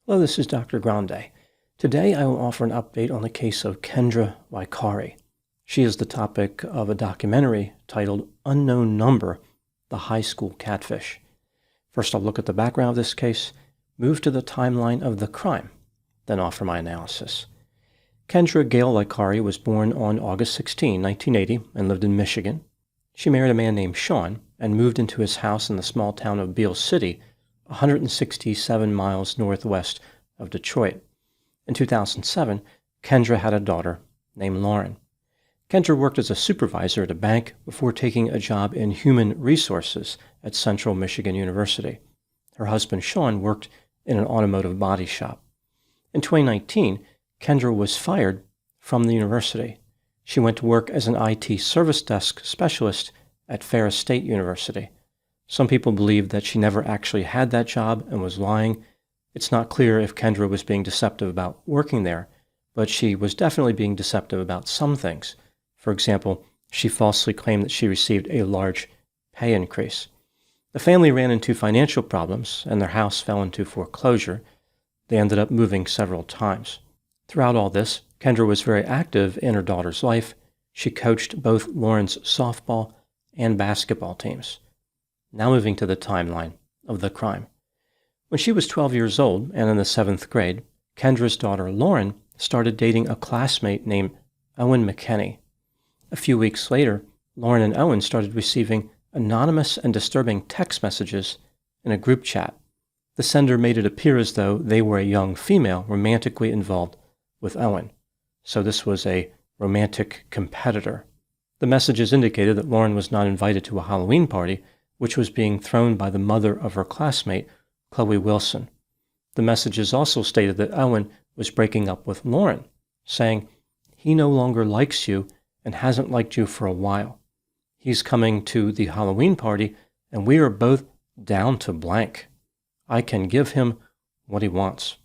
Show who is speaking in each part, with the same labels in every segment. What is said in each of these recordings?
Speaker 1: Hello, this is Dr. Grande. Today I will offer an update on the case of Kendra Licari. She is the topic of a documentary titled Unknown Number, the High School Catfish. First I'll look at the background of this case, move to the timeline of the crime, then offer my analysis. Kendra Gail Licari was born on August 16, 1980, and lived in Michigan. She married a man named Sean and moved into his house in the small town of Beale City, 167 miles northwest of Detroit. In 2007, Kendra had a daughter named Lauren. Kendra worked as a supervisor at a bank before taking a job in human resources at Central Michigan University. Her husband Sean worked in an automotive body shop. In 2019, Kendra was fired from the university. She went to work as an IT service desk specialist at Ferris State University. Some people believe that she never actually had that job and was lying. It's not clear if Kendra was being deceptive about working there, but she was definitely being deceptive about some things. For example, she falsely claimed that she received a large pay increase. The family ran into financial problems, and their house fell into foreclosure. They ended up moving several times. Throughout all this, Kendra was very active in her daughter's life. She coached both Lauren's softball and basketball teams. Now moving to the timeline of the crime. When she was 12 years old and in the 7th grade, Kendra's daughter Lauren started dating a classmate named Owen McKinney. A few weeks later, Lauren and Owen started receiving anonymous and disturbing text messages in a group chat. The sender made it appear as though they were a young female romantically involved with Owen, so this was a romantic competitor. The messages indicated that Lauren was not invited to a Halloween party, which was being thrown by the mother of her classmate, Chloe Wilson. The messages also stated that Owen was breaking up with Lauren, saying, "He no longer likes you and hasn't liked you for a while. He's coming to the Halloween party and we are both down to blank. I can give him what he wants."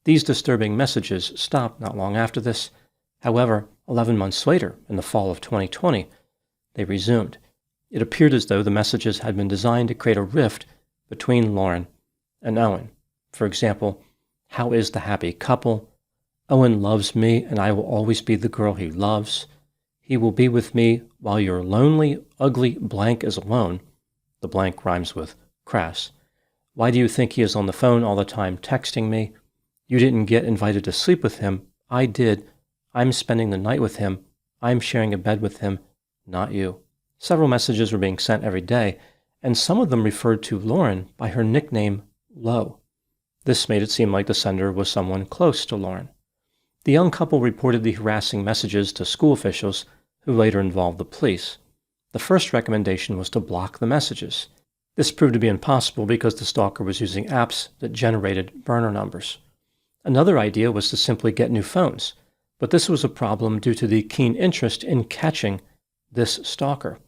Speaker 1: These disturbing messages stopped not long after this. However, 11 months later, in the fall of 2020, they resumed. It appeared as though the messages had been designed to create a rift between Lauren and Owen. For example, "How is the happy couple? Owen loves me and I will always be the girl he loves. He will be with me while your lonely, ugly blank is alone." The blank rhymes with crass. "Why do you think he is on the phone all the time texting me? You didn't get invited to sleep with him. I did. I'm spending the night with him. I'm sharing a bed with him, not you." Several messages were being sent every day, and some of them referred to Lauren by her nickname, Lo. This made it seem like the sender was someone close to Lauren. The young couple reported the harassing messages to school officials, who later involved the police. The first recommendation was to block the messages. This proved to be impossible because the stalker was using apps that generated burner numbers. Another idea was to simply get new phones, but this was a problem due to the keen interest in catching this stalker.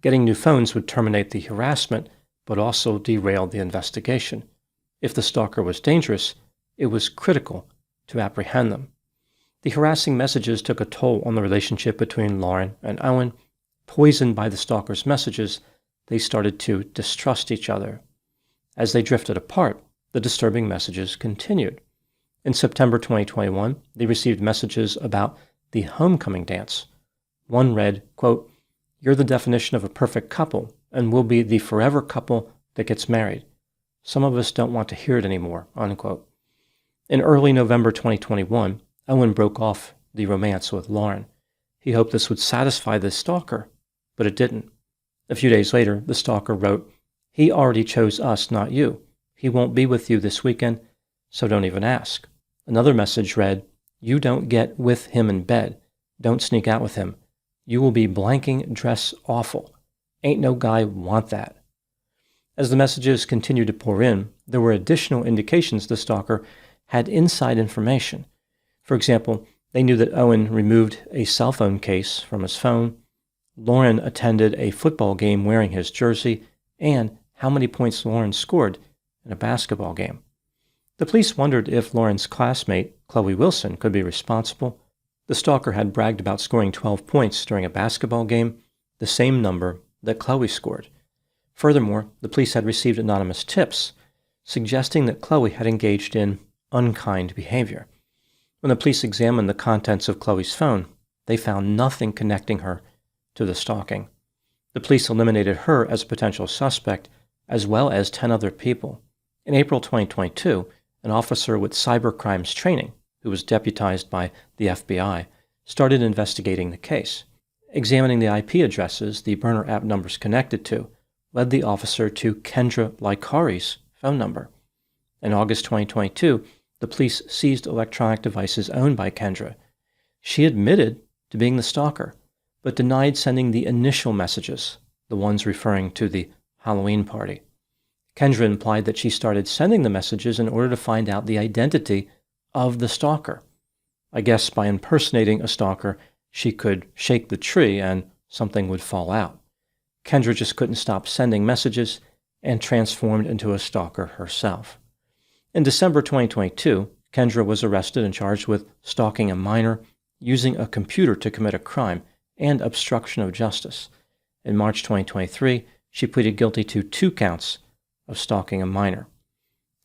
Speaker 1: Getting new phones would terminate the harassment, but also derail the investigation. If the stalker was dangerous, it was critical to apprehend them. The harassing messages took a toll on the relationship between Lauren and Owen. Poisoned by the stalker's messages, they started to distrust each other. As they drifted apart, the disturbing messages continued. In September 2021, they received messages about the homecoming dance. One read, quote, "You're the definition of a perfect couple, and we'll be the forever couple that gets married. Some of us don't want to hear it anymore," unquote. In early November 2021, Owen broke off the romance with Lauren. He hoped this would satisfy the stalker, but it didn't. A few days later, the stalker wrote, "He already chose us, not you. He won't be with you this weekend, so don't even ask." Another message read, "You don't get with him in bed. Don't sneak out with him. You will be blanking dress awful. Ain't no guy want that." As the messages continued to pour in, there were additional indications the stalker had inside information. For example, they knew that Owen removed a cell phone case from his phone, Lauren attended a football game wearing his jersey, and how many points Lauren scored in a basketball game. The police wondered if Lauren's classmate, Chloe Wilson, could be responsible. The stalker had bragged about scoring 12 points during a basketball game, the same number that Chloe scored. Furthermore, the police had received anonymous tips suggesting that Chloe had engaged in unkind behavior. When the police examined the contents of Chloe's phone, they found nothing connecting her to the stalking. The police eliminated her as a potential suspect, as well as 10 other people. In April 2022, an officer with cybercrimes training, who was deputized by the FBI, started investigating the case. Examining the IP addresses the burner app numbers connected to led the officer to Kendra Licari's phone number. In August 2022, the police seized electronic devices owned by Kendra. She admitted to being the stalker, but denied sending the initial messages, the ones referring to the Halloween party. Kendra implied that she started sending the messages in order to find out the identity of the stalker. I guess by impersonating a stalker, she could shake the tree and something would fall out. Kendra just couldn't stop sending messages and transformed into a stalker herself. In December 2022, Kendra was arrested and charged with stalking a minor, using a computer to commit a crime, and obstruction of justice. In March 2023, she pleaded guilty to 2 counts of stalking a minor.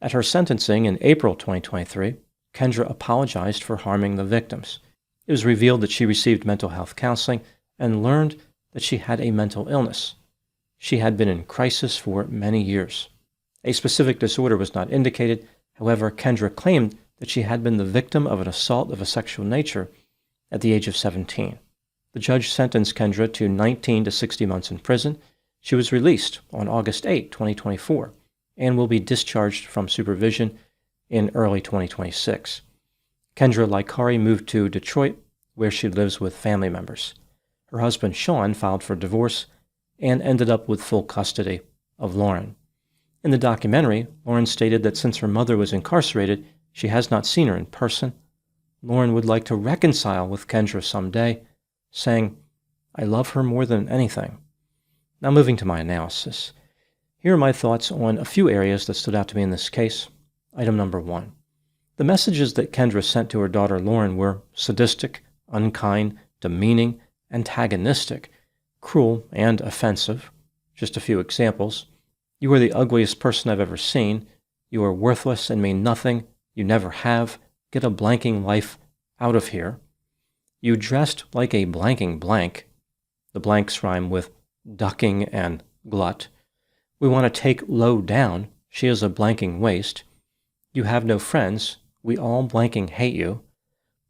Speaker 1: At her sentencing in April 2023, Kendra apologized for harming the victims. It was revealed that she received mental health counseling and learned that she had a mental illness. She had been in crisis for many years. A specific disorder was not indicated. However, Kendra claimed that she had been the victim of an assault of a sexual nature at the age of 17. The judge sentenced Kendra to 19 to 60 months in prison. She was released on August 8, 2024, and will be discharged from supervision in early 2026. Kendra Licari moved to Detroit, where she lives with family members. Her husband, Sean, filed for divorce and ended up with full custody of Lauren. In the documentary, Lauren stated that since her mother was incarcerated, she has not seen her in person. Lauren would like to reconcile with Kendra someday, saying, "I love her more than anything." Now moving to my analysis. Here are my thoughts on a few areas that stood out to me in this case. Item number 1. The messages that Kendra sent to her daughter Lauren were sadistic, unkind, demeaning, antagonistic, cruel, and offensive. Just a few examples. "You are the ugliest person I've ever seen. You are worthless and mean nothing. You never have. Get a blanking life out of here. You dressed like a blanking blank." The blanks rhyme with ducking and glut. "We want to take low down. She is a blanking waste. You have no friends. We all blanking hate you.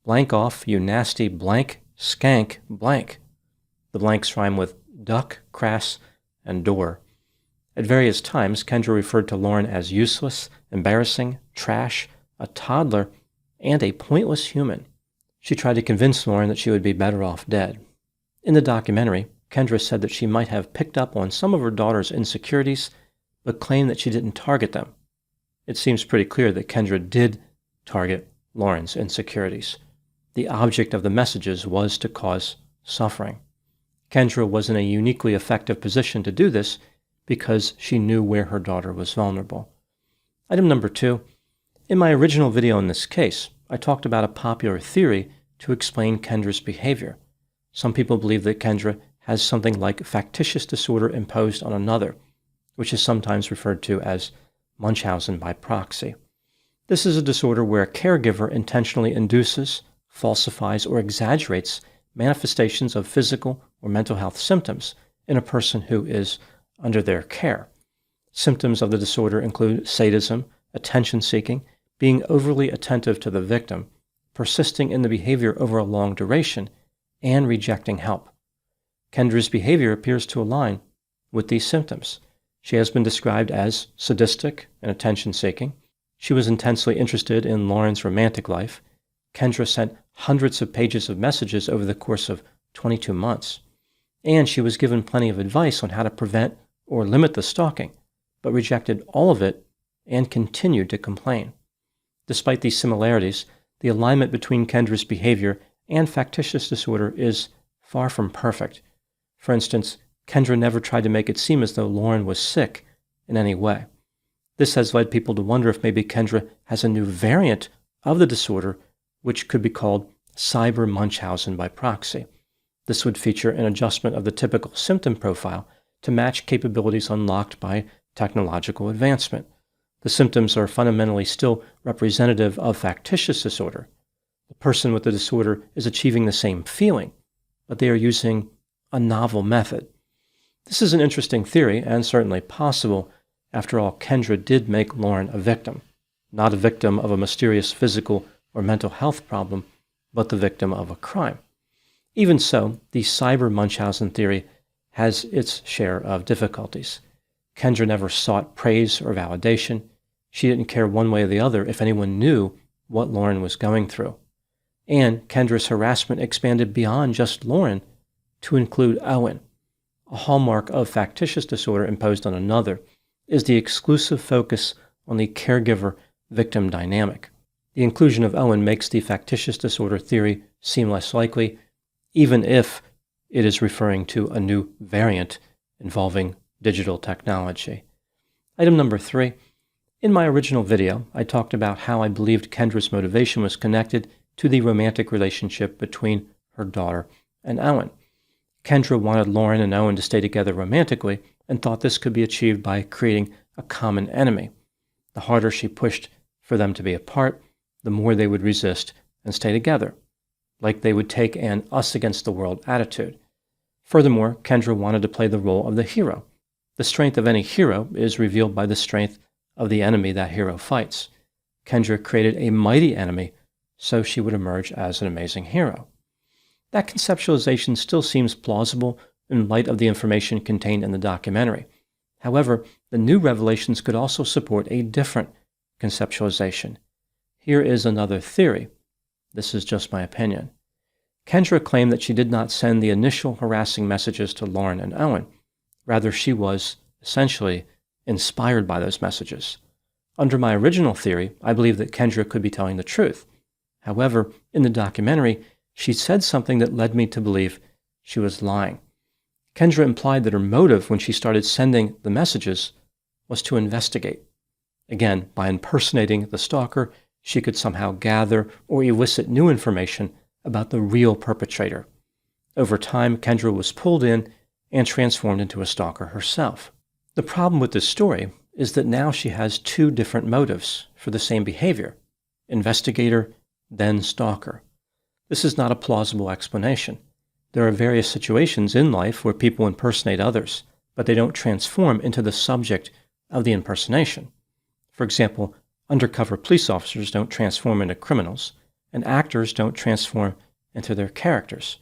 Speaker 1: Blank off, you nasty blank, skank, blank." The blanks rhyme with duck, crass, and door. At various times, Kendra referred to Lauren as useless, embarrassing, trash, a toddler, and a pointless human. She tried to convince Lauren that she would be better off dead. In the documentary, Kendra said that she might have picked up on some of her daughter's insecurities, but claimed that she didn't target them. It seems pretty clear that Kendra did target Lauren's insecurities. The object of the messages was to cause suffering. Kendra was in a uniquely effective position to do this because she knew where her daughter was vulnerable. Item number 2. In my original video in this case, I talked about a popular theory to explain Kendra's behavior. Some people believe that Kendra has something like factitious disorder imposed on another, which is sometimes referred to as Munchausen by proxy. This is a disorder where a caregiver intentionally induces, falsifies, or exaggerates manifestations of physical or mental health symptoms in a person who is under their care. Symptoms of the disorder include sadism, attention-seeking, being overly attentive to the victim, persisting in the behavior over a long duration, and rejecting help. Kendra's behavior appears to align with these symptoms. She has been described as sadistic and attention-seeking. She was intensely interested in Lauren's romantic life. Kendra sent hundreds of pages of messages over the course of 22 months. And she was given plenty of advice on how to prevent or limit the stalking, but rejected all of it and continued to complain. Despite these similarities, the alignment between Kendra's behavior and factitious disorder is far from perfect. For instance, Kendra never tried to make it seem as though Lauren was sick in any way. This has led people to wonder if maybe Kendra has a new variant of the disorder, which could be called cyber Munchausen by proxy. This would feature an adjustment of the typical symptom profile to match capabilities unlocked by technological advancement. The symptoms are fundamentally still representative of factitious disorder. The person with the disorder is achieving the same feeling, but they are using a novel method. This is an interesting theory and certainly possible. After all, Kendra did make Lauren a victim, not a victim of a mysterious physical or mental health problem, but the victim of a crime. Even so, the cyber Munchausen theory has its share of difficulties. Kendra never sought praise or validation. She didn't care one way or the other if anyone knew what Lauren was going through. And Kendra's harassment expanded beyond just Lauren to include Owen. A hallmark of factitious disorder imposed on another is the exclusive focus on the caregiver-victim dynamic. The inclusion of Owen makes the factitious disorder theory seem less likely, even if it is referring to a new variant involving digital technology. Item number 3. In my original video, I talked about how I believed Kendra's motivation was connected to the romantic relationship between her daughter and Owen. Kendra wanted Lauren and Owen to stay together romantically and thought this could be achieved by creating a common enemy. The harder she pushed for them to be apart, the more they would resist and stay together, like they would take an us-against-the-world attitude. Furthermore, Kendra wanted to play the role of the hero. The strength of any hero is revealed by the strength of the enemy that hero fights. Kendra created a mighty enemy so she would emerge as an amazing hero. That conceptualization still seems plausible in light of the information contained in the documentary. However, the new revelations could also support a different conceptualization. Here is another theory. This is just my opinion. Kendra claimed that she did not send the initial harassing messages to Lauren and Owen. Rather, she was, essentially, inspired by those messages. Under my original theory, I believe that Kendra could be telling the truth. However, in the documentary, she said something that led me to believe she was lying. Kendra implied that her motive when she started sending the messages was to investigate. Again, by impersonating the stalker, she could somehow gather or elicit new information about the real perpetrator. Over time, Kendra was pulled in and transformed into a stalker herself. The problem with this story is that now she has two different motives for the same behavior: investigator, then stalker. This is not a plausible explanation. There are various situations in life where people impersonate others, but they don't transform into the subject of the impersonation. For example, undercover police officers don't transform into criminals, and actors don't transform into their characters.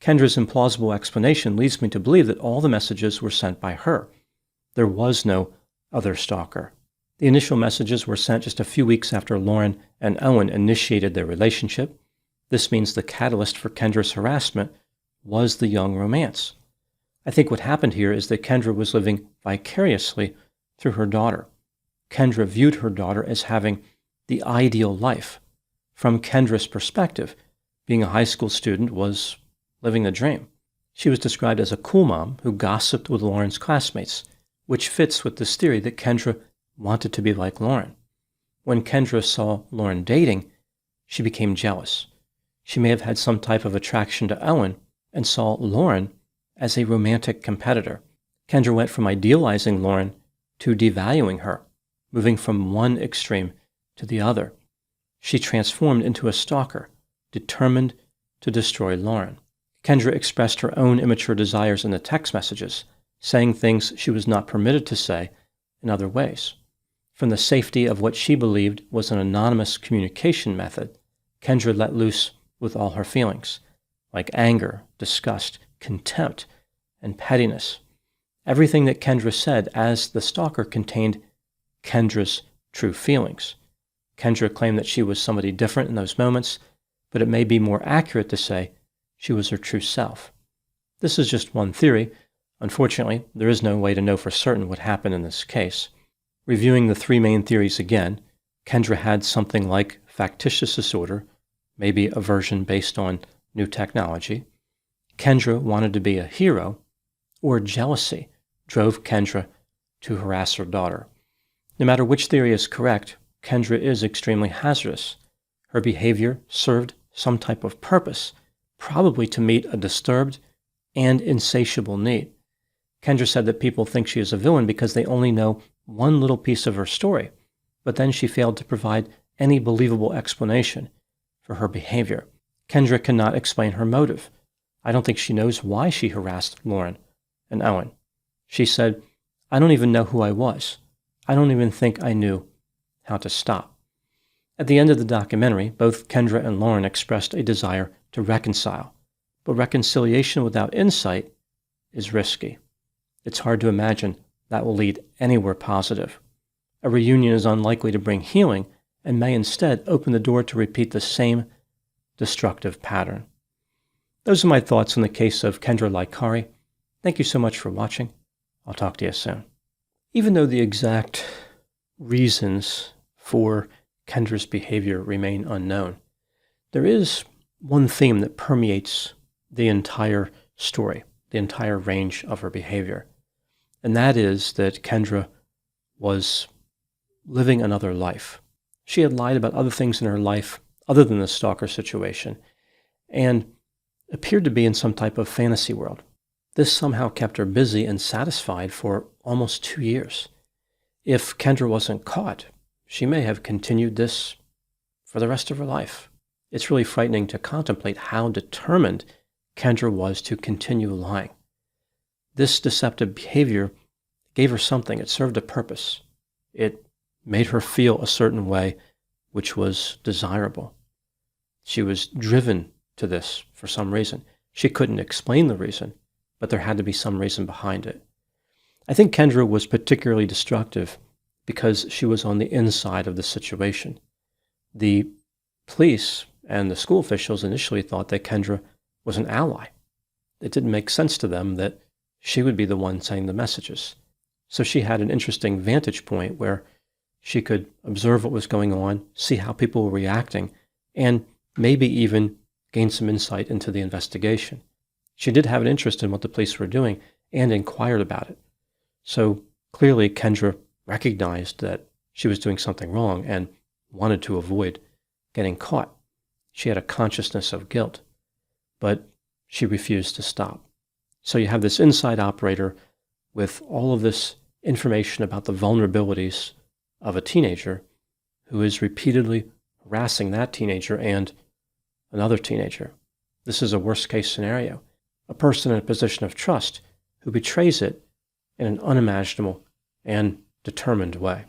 Speaker 1: Kendra's implausible explanation leads me to believe that all the messages were sent by her. There was no other stalker. The initial messages were sent just a few weeks after Lauren and Owen initiated their relationship. This means the catalyst for Kendra's harassment was the young romance. I think what happened here is that Kendra was living vicariously through her daughter. Kendra viewed her daughter as having the ideal life. From Kendra's perspective, being a high school student was living the dream. She was described as a cool mom who gossiped with Lauren's classmates, which fits with this theory that Kendra wanted to be like Lauren. When Kendra saw Lauren dating, she became jealous. She may have had some type of attraction to Owen and saw Lauren as a romantic competitor. Kendra went from idealizing Lauren to devaluing her, moving from one extreme to the other. She transformed into a stalker, determined to destroy Lauren. Kendra expressed her own immature desires in the text messages, saying things she was not permitted to say in other ways. From the safety of what she believed was an anonymous communication method, Kendra let loose with all her feelings, like anger, disgust, contempt, and pettiness. Everything that Kendra said as the stalker contained Kendra's true feelings. Kendra claimed that she was somebody different in those moments, but it may be more accurate to say she was her true self. This is just one theory. Unfortunately, there is no way to know for certain what happened in this case. Reviewing the three main theories again, Kendra had something like factitious disorder, maybe a version based on new technology. Kendra wanted to be a hero, or jealousy drove Kendra to harass her daughter. No matter which theory is correct, Kendra is extremely hazardous. Her behavior served some type of purpose, probably to meet a disturbed and insatiable need. Kendra said that people think she is a villain because they only know one little piece of her story. but then she failed to provide any believable explanation for her behavior. Kendra cannot explain her motive. I don't think she knows why she harassed Lauren and Owen. She said, "I don't even know who I was. I don't even think I knew how to stop." At the end of the documentary, both Kendra and Lauren expressed a desire to reconcile, but reconciliation without insight is risky. It's hard to imagine that will lead anywhere positive. A reunion is unlikely to bring healing and may instead open the door to repeat the same destructive pattern. Those are my thoughts on the case of Kendra Licari. Thank you so much for watching. I'll talk to you soon. Even though the exact reasons for Kendra's behavior remain unknown, there is one theme that permeates the entire story, the entire range of her behavior. And that is that Kendra was living another life. She had lied about other things in her life other than the stalker situation and appeared to be in some type of fantasy world. This somehow kept her busy and satisfied for almost 2 years. If Kendra wasn't caught, she may have continued this for the rest of her life. It's really frightening to contemplate how determined Kendra was to continue lying. This deceptive behavior gave her something. It served a purpose. It made her feel a certain way, which was desirable. She was driven to this for some reason. She couldn't explain the reason, but there had to be some reason behind it. I think Kendra was particularly destructive because she was on the inside of the situation. The police and the school officials initially thought that Kendra was an ally. It didn't make sense to them that she would be the one sending the messages. So she had an interesting vantage point where she could observe what was going on, see how people were reacting, and maybe even gain some insight into the investigation. She did have an interest in what the police were doing and inquired about it. So clearly Kendra recognized that she was doing something wrong and wanted to avoid getting caught. She had a consciousness of guilt, but she refused to stop. So you have this inside operator with all of this information about the vulnerabilities of a teenager who is repeatedly harassing that teenager and another teenager. This is a worst-case scenario. A person in a position of trust who betrays it in an unimaginable and determined way.